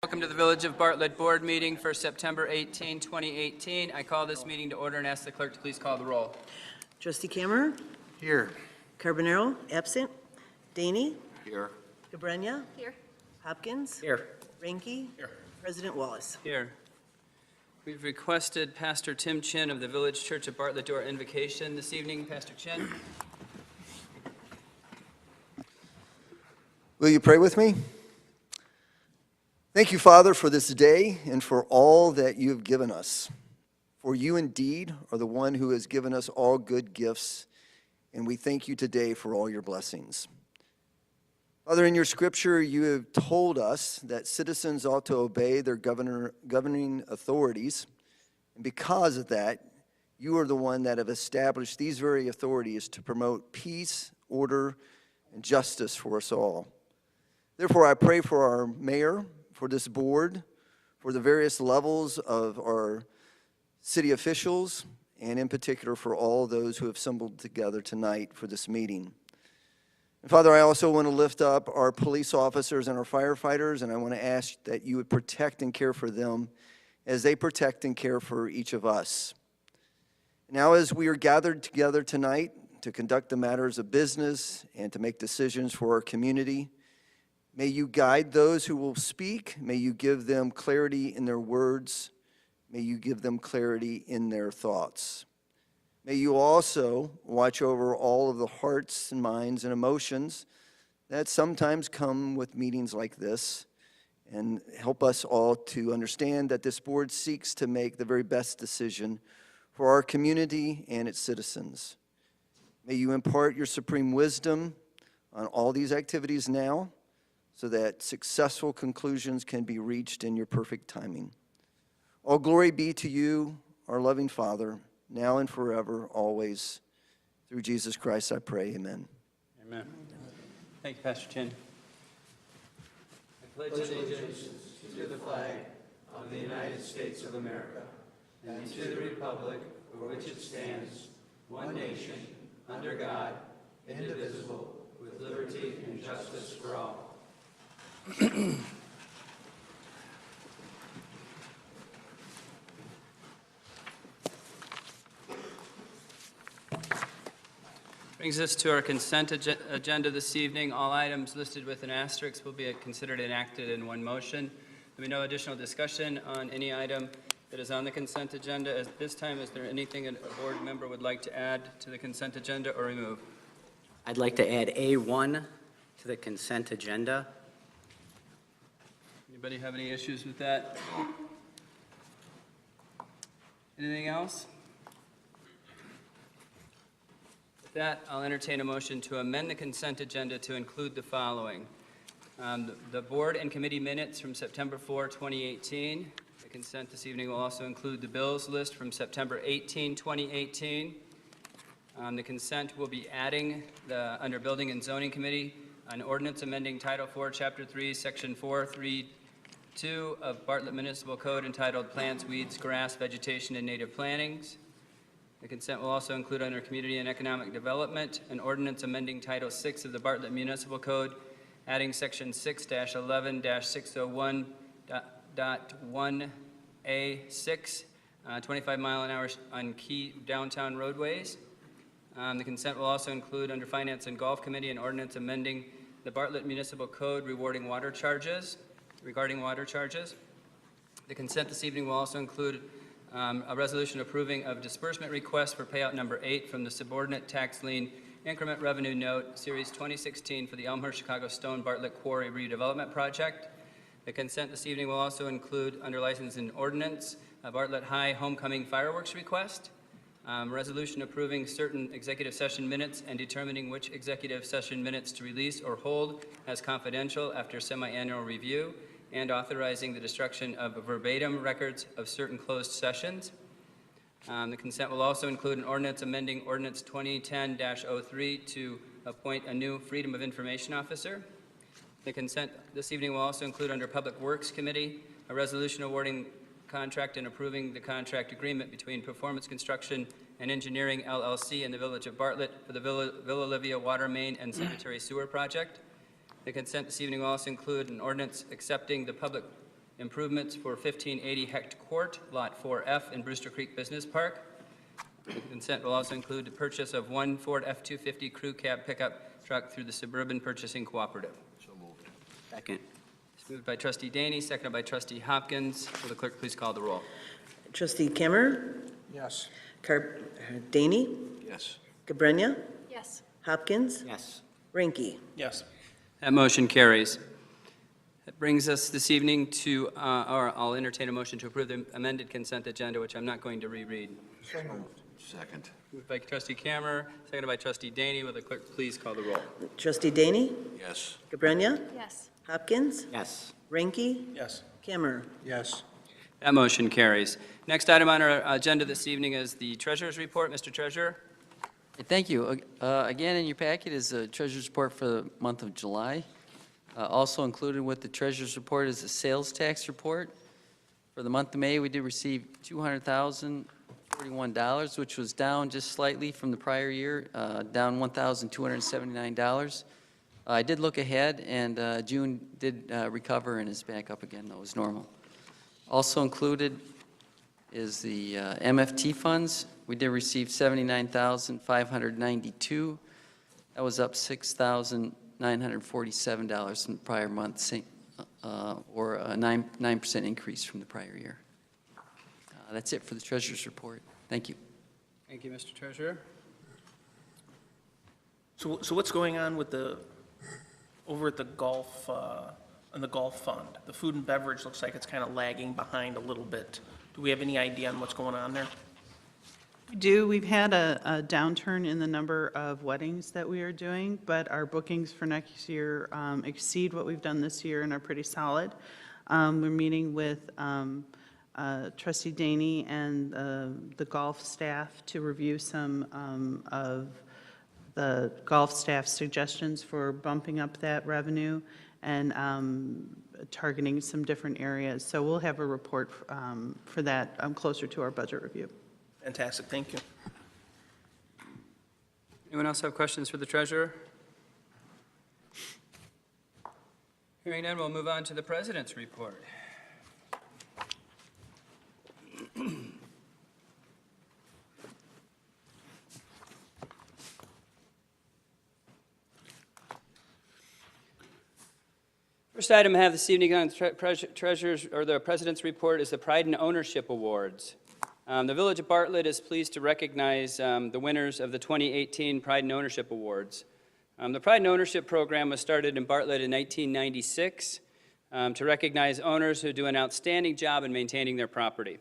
Welcome to the Village of Bartlett Board meeting for September 18, 2018. I call this meeting to order and ask the clerk to please call the roll. Trustee Kammerer? Here. Carbonaro, absent. Daney? Here. Cabrera? Here. Hopkins? Here. Ranky? Here. President Wallace. Here. We've requested Pastor Tim Chin of the Village Church of Bartlett do our invocation this evening. Pastor Chin. Will you pray with me? Thank you, Father, for this day and for all that you have given us. For you indeed are the one who has given us all good gifts, and we thank you today for all your blessings. Father, in your scripture, you have told us that citizens ought to obey their governing authorities, and because of that, you are the one that have established these very authorities to promote peace, order, and justice for us all. Therefore, I pray for our mayor, for this board, for the various levels of our city officials, and in particular for all those who have assembled together tonight for this meeting. And Father, I also want to lift up our police officers and our firefighters, and I want to ask that you would protect and care for them as they protect and care for each of us. Now, as we are gathered together tonight to conduct the matters of business and to make decisions for our community, may you guide those who will speak. May you give them clarity in their words. May you give them clarity in their thoughts. May you also watch over all of the hearts and minds and emotions that sometimes come with meetings like this, and help us all to understand that this board seeks to make the very best decision for our community and its citizens. May you impart your supreme wisdom on all these activities now, so that successful conclusions can be reached in your perfect timing. All glory be to you, our loving Father, now and forever, always. Through Jesus Christ I pray, amen. Amen. Thank you, Pastor Chin. I pledge allegiance to the flag of the United States of America and to the republic for which it stands, one nation, under God, indivisible, with liberty and justice for all. Brings us to our consent agenda this evening. All items listed with an asterisk will be considered enacted in one motion. There will be no additional discussion on any item that is on the consent agenda. At this time, is there anything a board member would like to add to the consent agenda or remove? I'd like to add A1 to the consent agenda. Anybody have any issues with that? Anything else? With that, I'll entertain a motion to amend the consent agenda to include the following. The board and committee minutes from September 4, 2018. The consent this evening will also include the bills list from September 18, 2018. The consent will be adding under Building and Zoning Committee an ordinance amending Title 4, Chapter 3, Section 432 of Bartlett Municipal Code entitled Plants, Weeds, Grass, Vegetation, and Native Plantings. The consent will also include under Community and Economic Development an ordinance amending Title 6 of the Bartlett Municipal Code, adding Section 6-11-601.1A6, 25 mile an hour on key downtown roadways. The consent will also include under Finance and Golf Committee an ordinance amending the Bartlett Municipal Code regarding water charges. The consent this evening will also include a resolution approving of disbursement request for payout number 8 from the subordinate tax lien increment revenue note series 2016 for the Elmhurst Chicago Stone Bartlett Quarry redevelopment project. The consent this evening will also include under license and ordinance a Bartlett High homecoming fireworks request, resolution approving certain executive session minutes and determining which executive session minutes to release or hold as confidential after semi-annual review, and authorizing the destruction of verbatim records of certain closed sessions. The consent will also include an ordinance amending Ordinance 2010-03 to appoint a new Freedom of Information officer. The consent this evening will also include under Public Works Committee a resolution awarding contract and approving the contract agreement between Performance Construction and Engineering LLC and the Village of Bartlett for the Villa Olivia Water Main and Sanitary Sewer Project. The consent this evening will also include an ordinance accepting the public improvements for 1580 Hecht Court, Lot 4F in Brewster Creek Business Park. The consent will also include the purchase of one Ford F-250 crew cab pickup truck through the Suburban Purchasing Cooperative. Second. It's moved by trustee Daney, seconded by trustee Hopkins. Will the clerk please call the roll? Trustee Kimmer, Yes. Daney, Yes. Cabrera, Yes. Hopkins, Yes. Ranky. Yes. That motion carries. That brings us this evening to, or I'll entertain a motion to approve the amended consent agenda, which I'm not going to reread. So moved. Second. Moved by trustee Kammer, seconded by trustee Daney. Will the clerk please call the roll? Trustee Daney, Yes. Cabrera, Yes. Hopkins, Yes. Ranky, Yes. Kimmer. Yes. That motion carries. Next item on our agenda this evening is the treasurer's report. Mr. Treasurer? Thank you. Again, in your packet is the treasurer's report for the month of July. Also included with the treasurer's report is the sales tax report. For the month of May, we did receive $200,041, which was down just slightly from the prior year, down $1,279. I did look ahead, and June did recover and is back up again, though, as normal. Also included is the MFT funds. We did receive $79,592. That was up $6,947 from the prior month, or a 9% increase from the prior year. That's it for the treasurer's report. Thank you. Thank you, Mr. Treasurer. So what's going on with over at the golf, on the golf fund? The food and beverage looks like it's kind of lagging behind a little bit. Do we have any idea on what's going on there? We do. We've had a downturn in the number of weddings that we are doing, but our bookings for next year exceed what we've done this year and are pretty solid. We're meeting with trustee Daney and the golf staff to review some of the golf staff's suggestions for bumping up that revenue and targeting some different areas. So we'll have a report for that closer to our budget review. Fantastic, thank you. Anyone else have questions for the treasurer? Hearing none, we'll move on to the president's report. First item I have this evening on treasurer's or the president's report is the Pride and Ownership Awards. The Village of Bartlett is pleased to recognize the winners of the 2018 Pride and Ownership Awards. The Pride and Ownership program was started in Bartlett in 1996 to recognize owners who do an outstanding job in maintaining their property.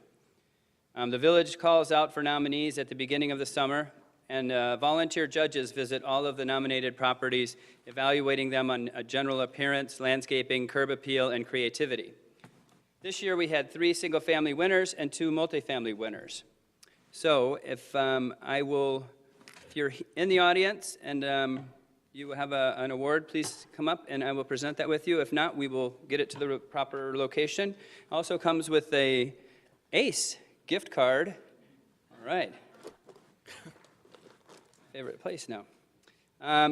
The village calls out for nominees at the beginning of the summer, and volunteer judges visit all of the nominated properties, evaluating them on general appearance, landscaping, curb appeal, and creativity. This year we had 3 single-family winners and 2 multifamily winners. So if you're in the audience and you have an award, please come up and I will present that with you. If not, we will get it to the proper location. Also comes with a ACE gift card. All right. Favorite place now.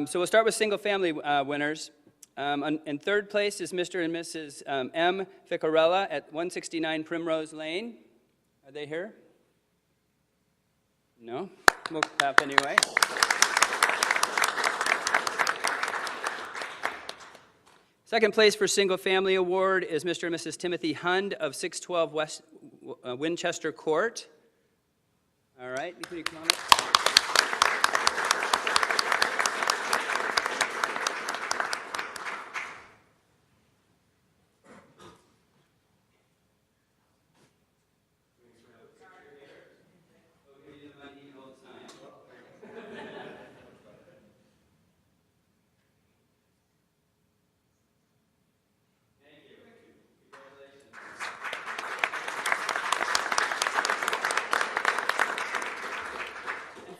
So we'll start with single-family winners. In third place is Mr. and Mrs. M. Ficarella at 169 Primrose Lane. Are they here? No? We'll clap anyway. Second place for single-family award is Mr. and Mrs. Timothy Hund of 612 West Winchester Court. All right, can you come on up?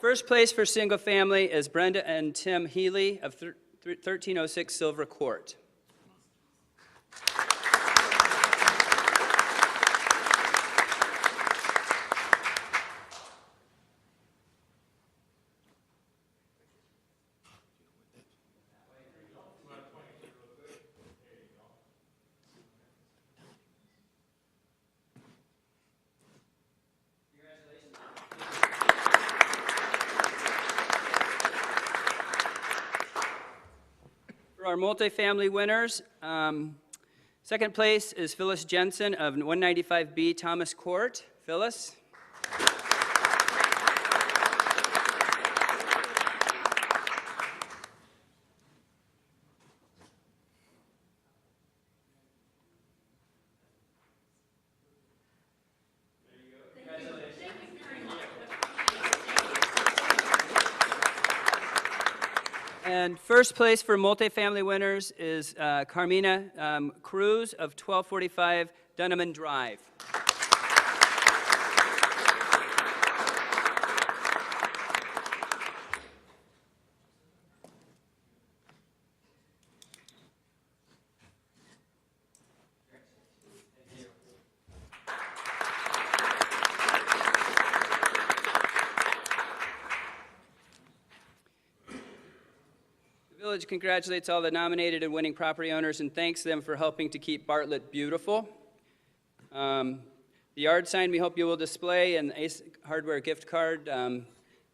First place for single family is Brenda and Tim Healy of 1306 Silver Court. our multifamily winners, second place is Phyllis Jensen of 195B Thomas Court. Phyllis? And first place for multifamily winners is Carmina Cruz of 1245 Dunneman Drive. The village congratulates all the nominated and winning property owners and thanks them for helping to keep Bartlett beautiful. The yard sign we hope you will display and the Ace Hardware gift card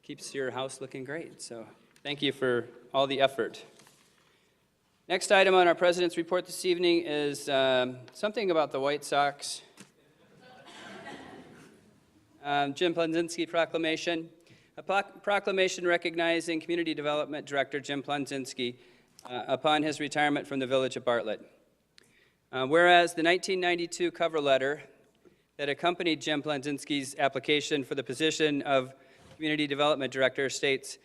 keeps your house looking great. So thank you for all the effort. Next item on our president's report this evening is something about the White Sox. Jim Plonczynski Proclamation. A proclamation recognizing Community Development Director Jim Plonczynski upon his retirement from the Village of Bartlett. Whereas the 1992 cover letter that accompanied Jim Plonczynski's application for the position of Community Development Director states,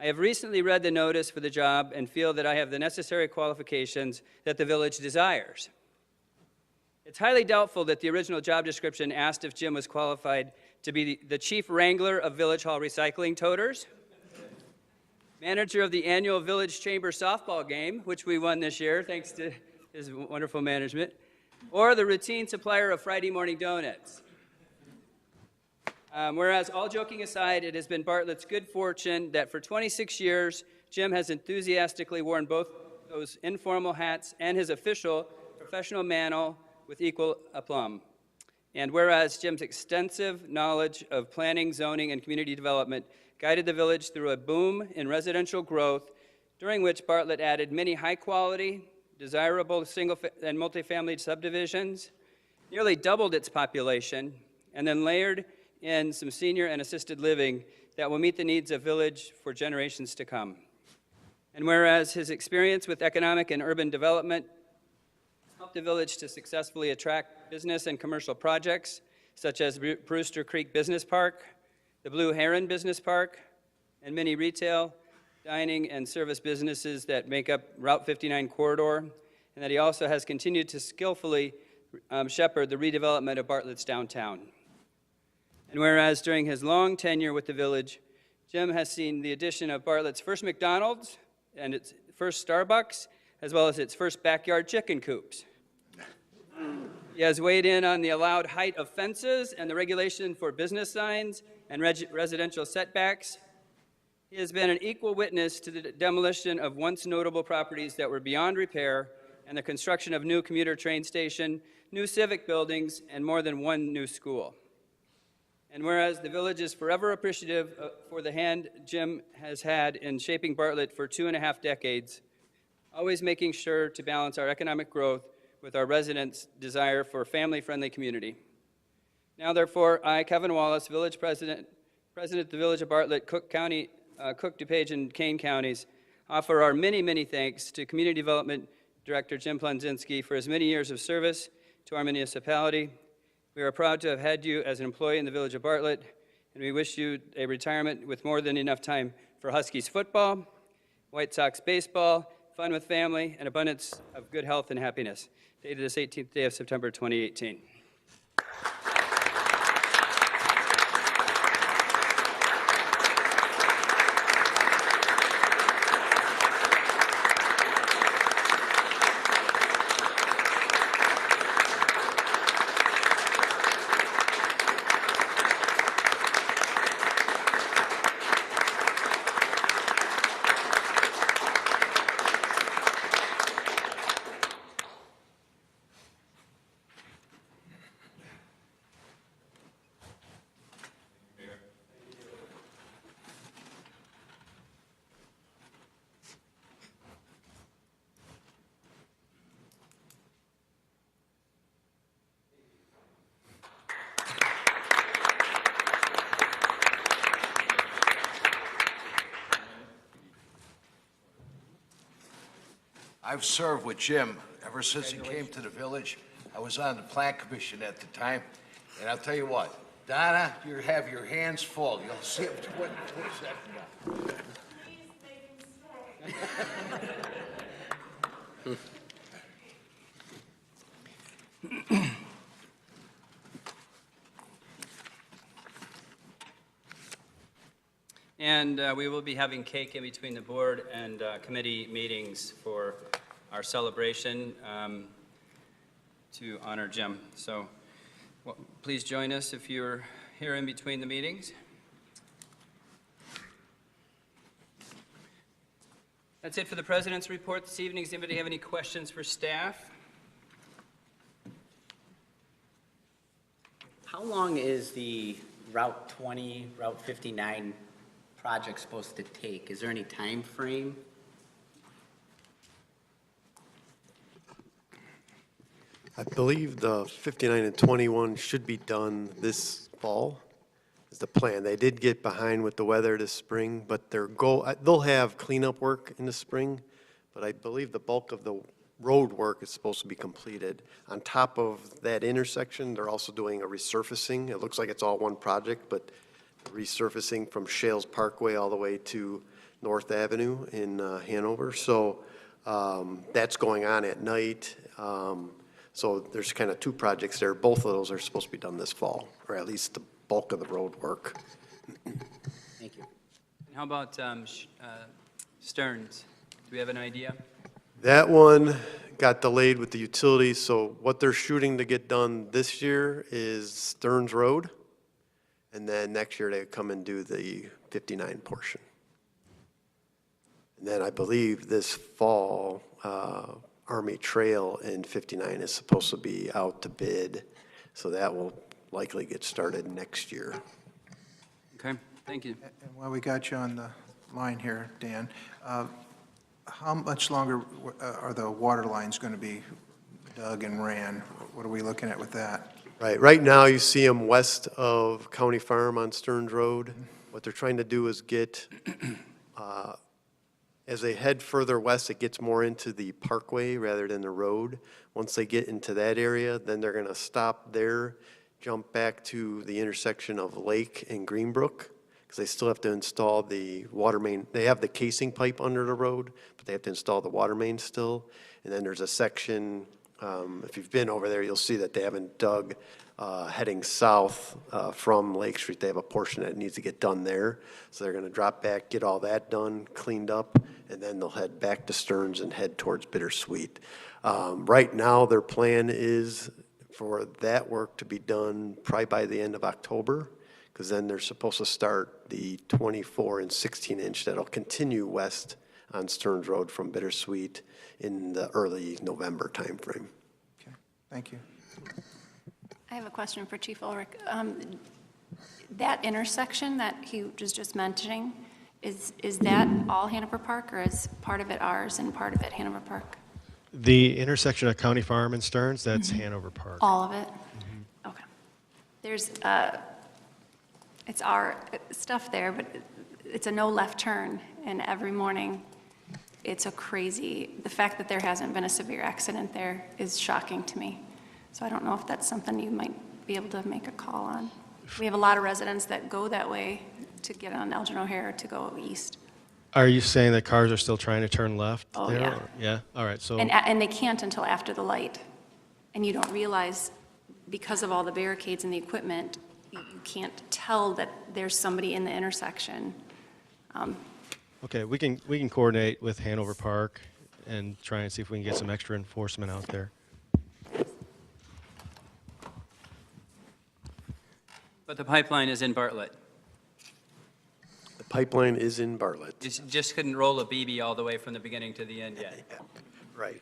I have recently read the notice for the job and feel that I have the necessary qualifications that the village desires. It's highly doubtful that the original job description asked if Jim was qualified to be the chief wrangler of Village Hall recycling toters, manager of the annual Village Chamber softball game, which we won this year thanks to his wonderful management, or the routine supplier of Friday morning donuts. Whereas, all joking aside, it has been Bartlett's good fortune that for 26 years, Jim has enthusiastically worn both those informal hats and his official professional mantle with equal aplomb. And whereas Jim's extensive knowledge of planning, zoning, and community development guided the village through a boom in residential growth, during which Bartlett added many high-quality, desirable single and multifamily subdivisions, nearly doubled its population, and then layered in some senior and assisted living that will meet the needs of village for generations to come. And whereas his experience with economic and urban development helped the village to successfully attract business and commercial projects, such as Brewster Creek Business Park, the Blue Heron Business Park, and many retail, dining, and service businesses that make up Route 59 corridor, and that he also has continued to skillfully shepherd the redevelopment of Bartlett's downtown. And whereas during his long tenure with the village, Jim has seen the addition of Bartlett's first McDonald's and its first Starbucks, as well as its first backyard chicken coops. He has weighed in on the allowed height of fences and the regulation for business signs and residential setbacks. He has been an equal witness to the demolition of once notable properties that were beyond repair and the construction of new commuter train station, new civic buildings, and more than one new school. And whereas the village is forever appreciative for the hand Jim has had in shaping Bartlett for 2.5 decades, always making sure to balance our economic growth with our residents' desire for a family-friendly community. Now, therefore, I, Kevin Wallace, Village President of the Village of Bartlett, Cook County, Cook, DuPage, and Kane counties, offer our many, many thanks to Community Development Director Jim Plonczynski for his many years of service to our municipality. We are proud to have had you as an employee in the Village of Bartlett, and we wish you a retirement with more than enough time for Huskies football, White Sox baseball, fun with family, and abundance of good health and happiness. Dated this 18th day of September 2018. I've served with Jim ever since he came to the village. I was on the Plan Commission at the time, and I'll tell you what, Donna, you have your hands full. You'll see him 20 seconds now. And we will be having cake in between the board and committee meetings for our celebration to honor Jim. So please join us if you're here in between the meetings. That's it for the President's report this evening. Does anybody have any questions for staff? How long is the Route 20, Route 59 project supposed to take? Is there any time frame? I believe the 59 and 21 should be done this fall, is the plan. They did get behind with the weather this spring, but their goal, they'll have cleanup work in the spring, but I believe the bulk of the road work is supposed to be completed. On top of that intersection, they're also doing a resurfacing. It looks like it's all one project, but resurfacing from Shales Parkway all the way to North Avenue in Hanover. So that's going on at night. So there's kind of two projects there. Both of those are supposed to be done this fall, or at least the bulk of the road work. Thank you. And how about Stearns? Do we have an idea? That one got delayed with the utilities, so what they're shooting to get done this year is Stearns Road, and then next year they come and do the 59 portion. And then I believe this fall, Army Trail in 59 is supposed to be out to bid, so that will likely get started next year. Okay, thank you. And while we got you on the line here, Dan, how much longer are the water lines going to be dug and ran? What are we looking at with that? Right now you see them west of County Farm on Stearns Road. What they're trying to do is get, as they head further west, it gets more into the parkway rather than the road. Once they get into that area, then they're going to stop there, jump back to the intersection of Lake and Greenbrook, because they still have to install the water main. They have the casing pipe under the road, but they have to install the water main still. And then there's a section, if you've been over there, you'll see that they haven't dug heading south from Lake Street. They have a portion that needs to get done there. So they're going to drop back, get all that done, cleaned up, and then they'll head back to Stearns and head towards Bittersweet. Right now, their plan is for that work to be done probably by the end of October, because then they're supposed to start the 24 and 16 inch that'll continue west on Stearns Road from Bittersweet in the early November timeframe. Okay, thank you. I have a question for Chief Ulrich. That intersection that he was just mentioning, is that all Hanover Park, or is part of it ours and part of it Hanover Park? The intersection of County Farm and Stearns, that's Hanover Park. All of it? Okay. There's, it's our stuff there, but it's a no left turn, and every morning, it's a crazy, the fact that there hasn't been a severe accident there is shocking to me. So I don't know if that's something you might be able to make a call on. We have a lot of residents that go that way to get on Elgin O'Hare to go east. Are you saying that cars are still trying to turn left Oh, there? yeah. Or- Yeah, all right, so, And they can't until after the light. And you don't realize, because of all the barricades and the equipment, you can't tell that there's somebody in the intersection. okay, we can coordinate with Hanover Park and try and see if we can get some extra enforcement out there. But the pipeline is in Bartlett. The pipeline is in Bartlett. Just couldn't roll a BB all the way from the beginning to the end yet. Right.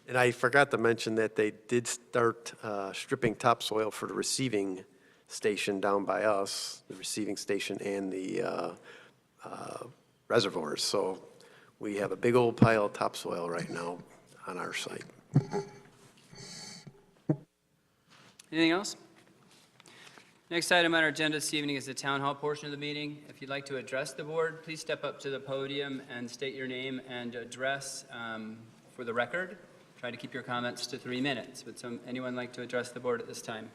And I forgot to mention that they did start stripping topsoil for the receiving station down by us, the receiving station and the reservoirs. So we have a big old pile of topsoil right now on our site. Anything else? Next item on our agenda this evening is the town hall portion of the meeting. If you'd like to address the board, please step up to the podium and state your name and address For the record, try to keep your comments to 3 minutes. Would anyone like to address the board at this time?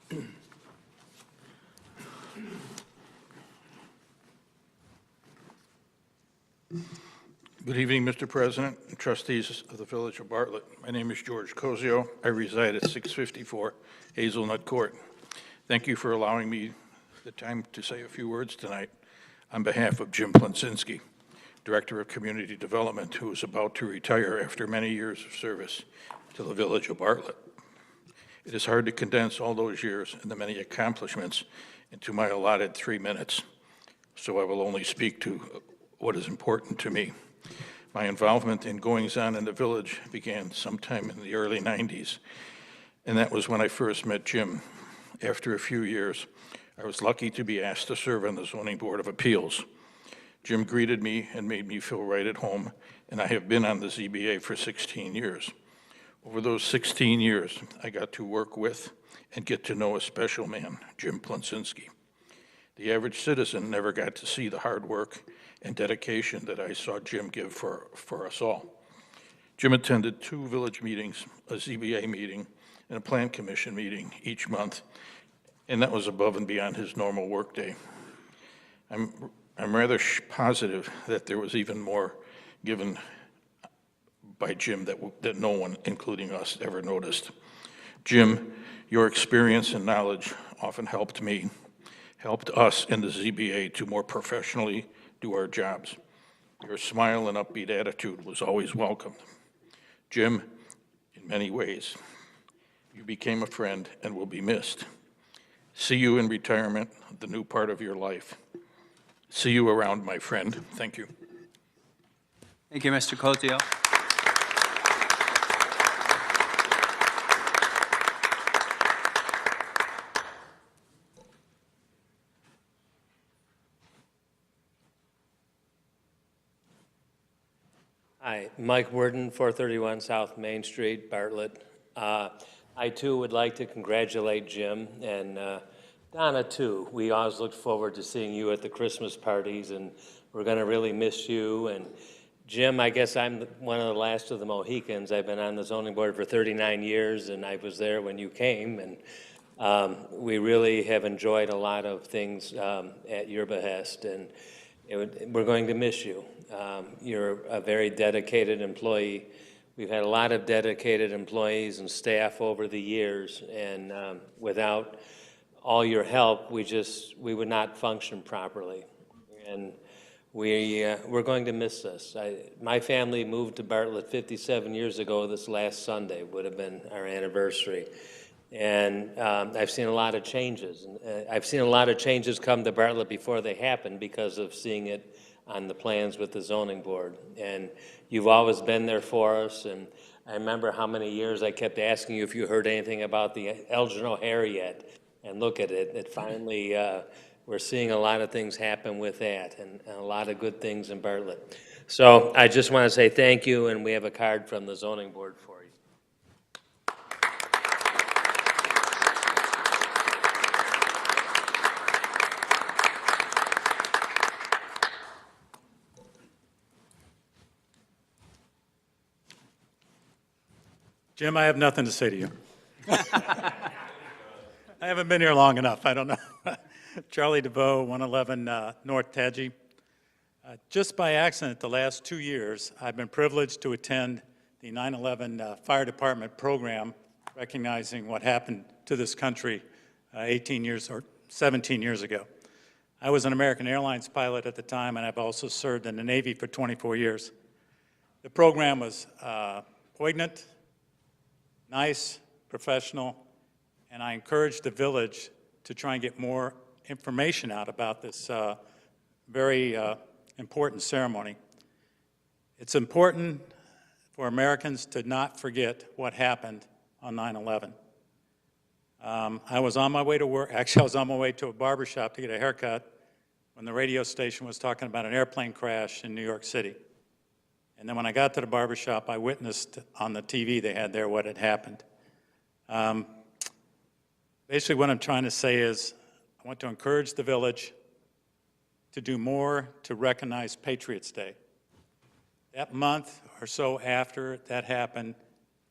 Good evening, Mr. President and trustees of the Village of Bartlett. My name is George Cozio. I reside at 654 Hazelnut Court. Thank you for allowing me the time to say a few words tonight on behalf of Jim Plonczynski, Director of Community Development, who is about to retire after many years of service to the Village of Bartlett. It is hard to condense all those years and the many accomplishments into my allotted 3 minutes, so I will only speak to what is important to me. My involvement in goings-on in the village began sometime in the early 90s, and that was when I first met Jim. After a few years, I was lucky to be asked to serve on the Zoning Board of Appeals. Jim greeted me and made me feel right at home, and I have been on the ZBA for 16 years. Over those 16 years, I got to work with and get to know a special man, Jim Plonczynski. The average citizen never got to see the hard work and dedication that I saw Jim give for us all. Jim attended 2 village meetings, a ZBA meeting, and a Plan Commission meeting each month, and that was above and beyond his normal workday. I'm rather positive that there was even more given by Jim that no one, including us, ever noticed. Jim, your experience and knowledge often helped us in the ZBA to more professionally do our jobs. Your smile and upbeat attitude was always welcomed. Jim, in many ways, you became a friend and will be missed. See you in retirement, the new part of your life. See you around, my friend. Thank you. Thank you, Mr. Cozio. Hi, Mike Worden, 431 South Main Street, Bartlett. I too would like to congratulate Jim and Donna too. We always looked forward to seeing you at the Christmas parties, and we're going to really miss you. And Jim, I guess I'm one of the last of the Mohicans. I've been on the zoning board for 39 years, and I was there when you came. And we really have enjoyed a lot of things at your behest, and we're going to miss you. You're a very dedicated employee. We've had a lot of dedicated employees and staff over the years, and without all your help, we would not function properly. And we're going to miss this. My family moved to Bartlett 57 years ago. This last Sunday would have been our anniversary. And I've seen a lot of changes. I've seen a lot of changes come to Bartlett before they happen because of seeing it on the plans with the zoning board. And you've always been there for us. And I remember how many years I kept asking you if you heard anything about the Elgin O'Hare yet. And look at it. It finally, we're seeing a lot of things happen with that, and a lot of good things in Bartlett. So I just want to say thank you, and we have a card from the zoning board for you. Jim, I have nothing to say to you. I haven't been here long enough. I don't know. Charlie DeVoe, 111 North Taji. Just by accident, the last 2 years, I've been privileged to attend the 9/11 Fire Department program, recognizing what happened to this country 18 years or 17 years ago. I was an American Airlines pilot at the time, and I've also served in the Navy for 24 years. The program was poignant, nice, professional, and I encouraged the village to try and get more information out about this very important ceremony. It's important for Americans to not forget what happened on 9/11. I was on my way to work. Actually, I was on my way to a barber shop to get a haircut when the radio station was talking about an airplane crash in New York City. And then when I got to the barber shop, I witnessed on the TV they had there what had happened. Basically, what I'm trying to say is I want to encourage the village to do more to recognize Patriots' Day. That month or so after that happened,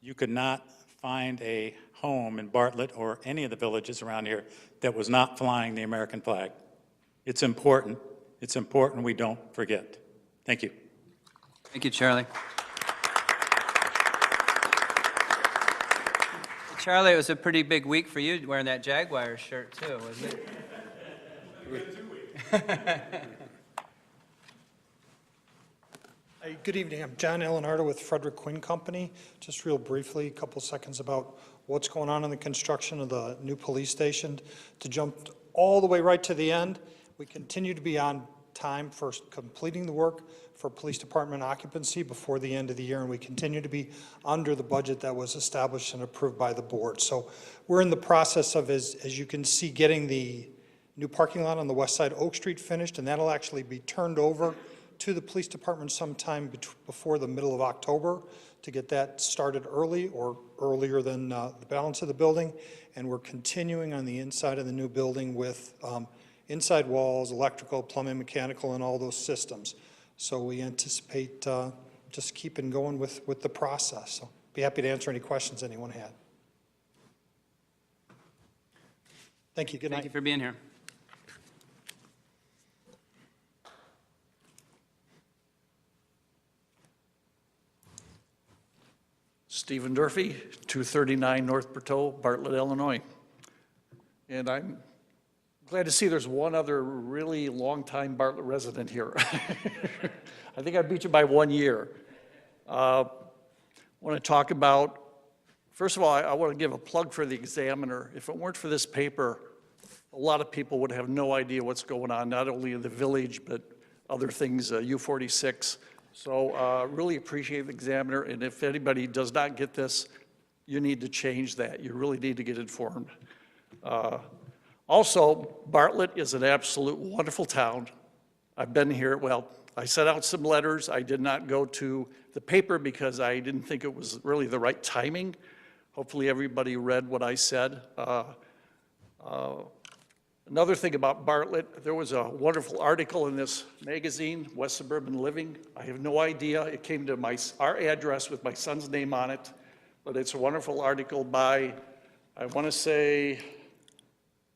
you could not find a home in Bartlett or any of the villages around here that was not flying the American flag. It's important. It's important we don't forget. Thank you. Thank you, Charlie. Charlie, it was a pretty big week for you wearing that Jaguars shirt too, wasn't it? Hey, good evening. I'm John Ellenardo with Frederick Quinn Company. Just real briefly, a couple seconds about what's going on in the construction of the new police station. To jump all the way right to the end, we continue to be on time for completing the work for police department occupancy before the end of the year, and we continue to be under the budget that was established and approved by the board. So we're in the process of, as you can see, getting the new parking lot on the west side of Oak Street finished, and that'll actually be turned over to the police department sometime before the middle of October to get that started early or earlier than the balance of the building. And we're continuing on the inside of the new building with inside walls, electrical, plumbing, mechanical, and all those systems. So we anticipate just keeping going with the process. So be happy to answer any questions anyone had. Thank you. Good night. Thank you for being here. Stephen Durfee, 239 North Berteau, Bartlett, Illinois. And I'm glad to see there's one other really long-time Bartlett resident here. I think I beat you by 1 year. I want to talk about, first of all, I want to give a plug for the Examiner. If it weren't for this paper, a lot of people would have no idea what's going on, not only in the village, but other things, U46. So really appreciate the Examiner, and if anybody does not get this, you need to change that. You really need to get informed. Also, Bartlett is an absolute wonderful town. I've been here, well, I sent out some letters. I did not go to the paper because I didn't think it was really the right timing. Hopefully everybody read what I said. Another thing about Bartlett, there was a wonderful article in this magazine, West Suburban Living. I have no idea. It came to our address with my son's name on it, but it's a wonderful article by, I want to say,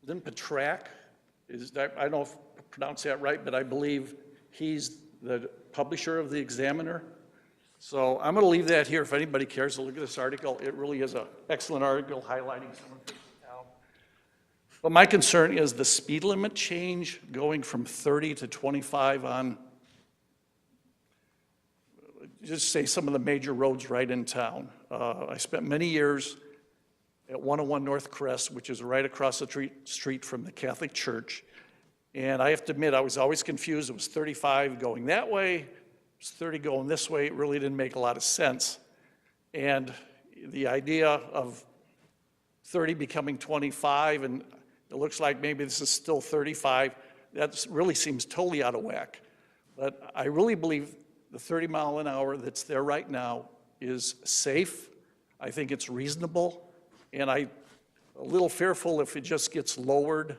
Lynn Petrak. I don't know if I pronounced that right, but I believe he's the publisher of the Examiner. So I'm going to leave that here if anybody cares to look at this article. It really is an excellent article highlighting some of the town. But my concern is the speed limit change going from 30 to 25 on, just say some of the major roads right in town. I spent many years at 101 North Crest, which is right across the street from the Catholic Church. And I have to admit, I was always confused. It was 35 going that way, it was 30 going this way. It really didn't make a lot of sense. And the idea of 30 becoming 25, and it looks like maybe this is still 35, that really seems totally out of whack. But I really believe the 30 mile an hour that's there right now is safe. I think it's reasonable. And I'm a little fearful if it just gets lowered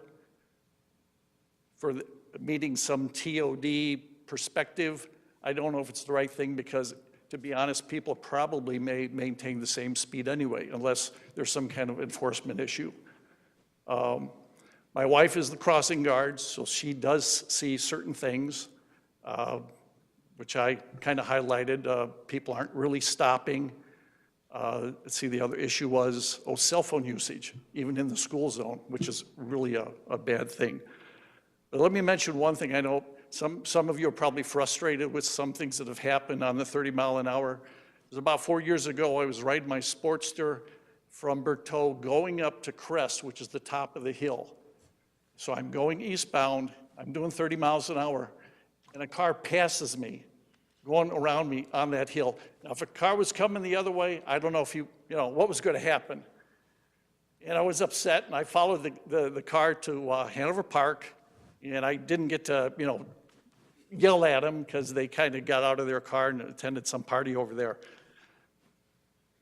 for meeting some TOD perspective. I don't know if it's the right thing because, to be honest, people probably may maintain the same speed anyway, unless there's some kind of enforcement issue. My wife is the crossing guard, so she does see certain things, which I kind of highlighted. People aren't really stopping. Let's see, the other issue was, cell phone usage, even in the school zone, which is really a bad thing. But let me mention one thing. I know some of you are probably frustrated with some things that have happened on the 30 mile an hour. It was about 4 years ago, I was riding my Sportster from Berteau going up to Crest, which is the top of the hill. So I'm going eastbound, I'm doing 30 miles an hour, and a car passes me, going around me on that hill. Now, if a car was coming the other way, I don't know if what was going to happen. And I was upset, and I followed the car to Hanover Park, and I didn't get to, yell at them because they kind of got out of their car and attended some party over there.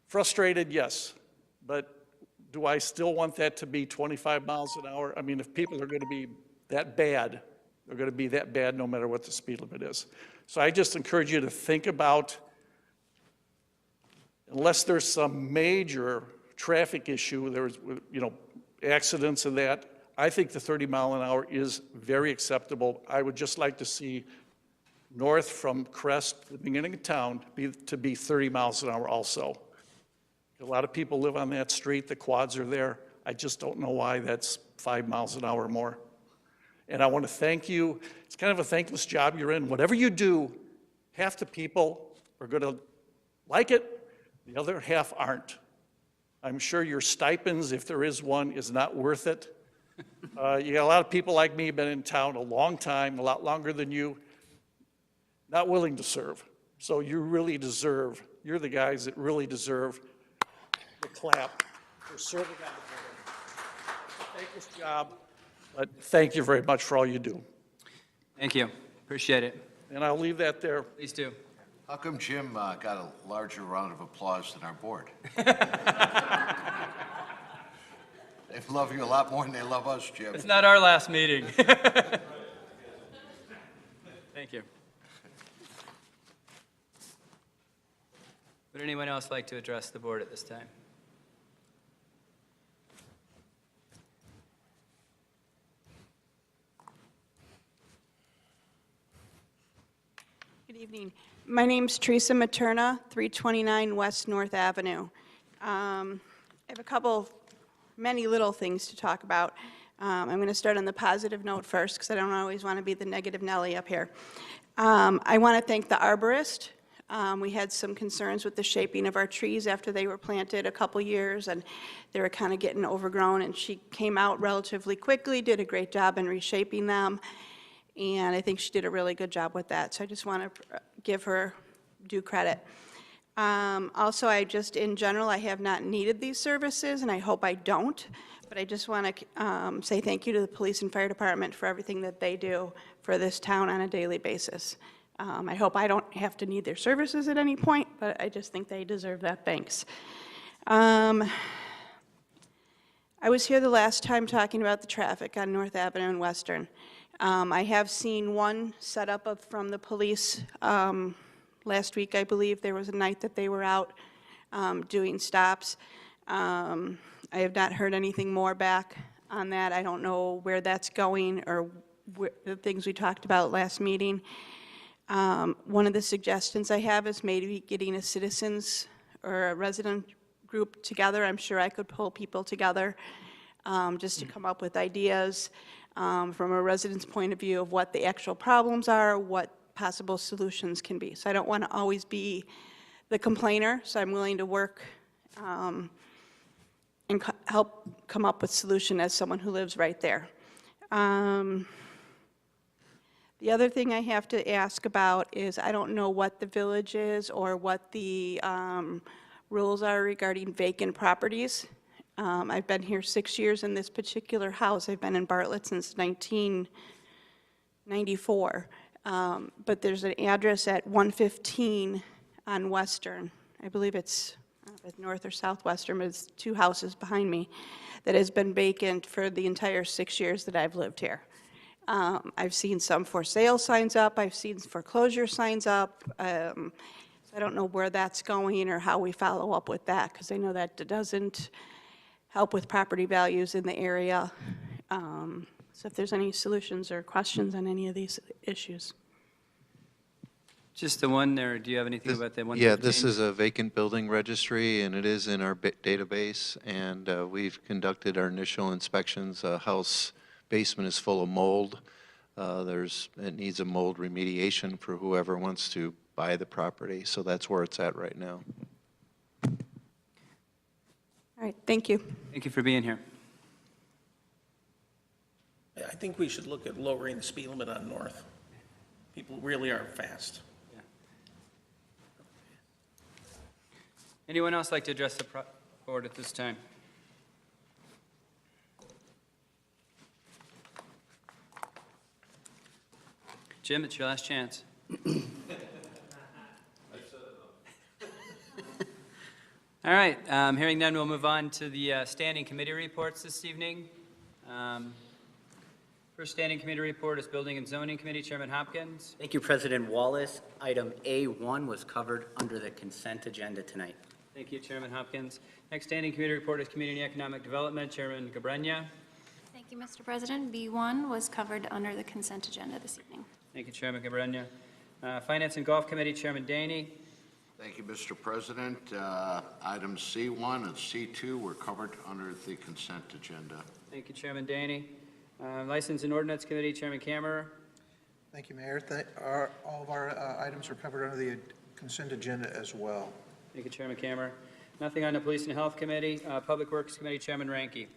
Frustrated, yes, but do I still want that to be 25 miles an hour? I mean, if people are going to be that bad, They're going to be that bad no matter what the speed limit is. So I just encourage you to think about, unless there's some major traffic issue, there's, accidents and that, I think the 30 mile an hour is very acceptable. I would just like to see north from Crest, the beginning of town, to be 30 miles an hour also. A lot of people live on that street, the quads are there. I just don't know why that's 5 miles an hour more. And I want to thank you. It's kind of a thankless job you're in. Whatever you do, half the people are going to like it, the other half aren't. I'm sure your stipends, if there is one, is not worth it. You got a lot of people like me, been in town a long time, a lot longer than you, not willing to serve. So you really deserve, you're the guys that really deserve the clap for serving on the board. Thankless job, but thank you very much for all you do. Thank you. Appreciate it. And I'll leave that there. Please do. How come Jim got a larger round of applause than our board? They love you a lot more than they love us, Jim. It's not our last meeting. Thank you. Would anyone else like to address the board at this time? Good evening. My name's Teresa Materna, 329 West North Avenue. I have many little things to talk about. I'm going to start on the positive note first because I don't always want to be the negative Nelly up here. I want to thank the arborist. We had some concerns with the shaping of our trees after they were planted a couple years, and they were kind of getting overgrown, and she came out relatively quickly, did a great job in reshaping them, and I think she did a really good job with that, so I just want to give her due credit. Also, in general, I have not needed these services, and I hope I don't, but I just want to say thank you to the police and fire department for everything that they do for this town on a daily basis. I hope I don't have to need their services at any point, but I just think they deserve that. Thanks. I was here the last time talking about the traffic on North Avenue and Western. I have seen one set up from the police last week, I believe. There was a night that they were out doing stops. I have not heard anything more back on that. I don't know where that's going or the things we talked about last meeting. One of the suggestions I have is maybe getting a citizens or a resident group together. I'm sure I could pull people together just to come up with ideas from a resident's point of view of what the actual problems are, what possible solutions can be. So I don't want to always be the complainer, so I'm willing to work and help come up with solution as someone who lives right there. The other thing I have to ask about is I don't know what the village is or what the rules are regarding vacant properties. I've been here 6 years in this particular house. I've been in Bartlett since 1994. But there's an address at 115 on Western. I believe it's north or southwestern, but it's 2 houses behind me that has been vacant for the entire 6 years that I've lived here. I've seen some for sale signs up. I've seen foreclosure signs up. I don't know where that's going or how we follow up with that, because I know that doesn't help with property values in the area. So if there's any solutions or questions on any of these issues. Just the one there, do you have anything about the one? Yeah, this is a vacant building registry, and it is in our database, and we've conducted our initial inspections. House basement is full of mold. It needs a mold remediation for whoever wants to buy the property, so that's where it's at right now. All right, thank you. Thank you for being here. I think we should look at lowering the speed limit on North. People really are fast. Yeah. Anyone else like to address the board at this time? Jim, it's your last chance. All right, hearing none, we'll move on to the standing committee reports this evening. First standing committee report is Building and Zoning Committee, Chairman Hopkins. Thank you, President Wallace. Item A1 was covered under the consent agenda tonight. Thank you, Chairman Hopkins. Next standing committee report is Community and Economic Development, Chairman Gabrenya. Thank you, Mr. President. B1 was covered under the consent agenda this evening. Thank you, Chairman Gabrenya. Finance and Golf Committee, Chairman Daney. Thank you, Mr. President. Items C1 and C2 were covered under the consent agenda. Thank you, Chairman Daney. License and Ordinance Committee, Chairman Kammerer. Thank you, Mayor. All of our items are covered under the consent agenda as well. Thank you, Chairman Kammerer. Nothing on the Police and Health Committee. Public Works Committee, Chairman Ranky.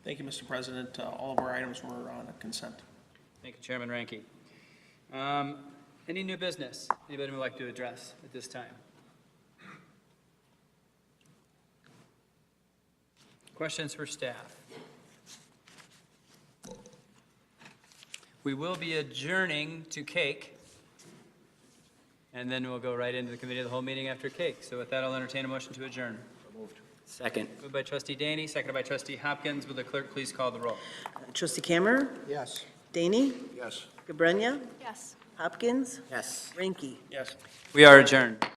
Thank you, Mr. President. All of our items were on a consent. Thank you, Chairman Ranky. Any new business anybody would like to address at this time? Questions for staff? We will be adjourning to cake, and then we'll go right into the committee of the whole meeting after cake. So with that, I'll entertain a motion to adjourn. Second. Moved by Trustee Daney, seconded by Trustee Hopkins. Will the clerk please call the roll? Trustee Kammerer? Yes. Daney? Yes. Gabrenya? Yes. Hopkins? Yes. Ranky? Yes. We are adjourned.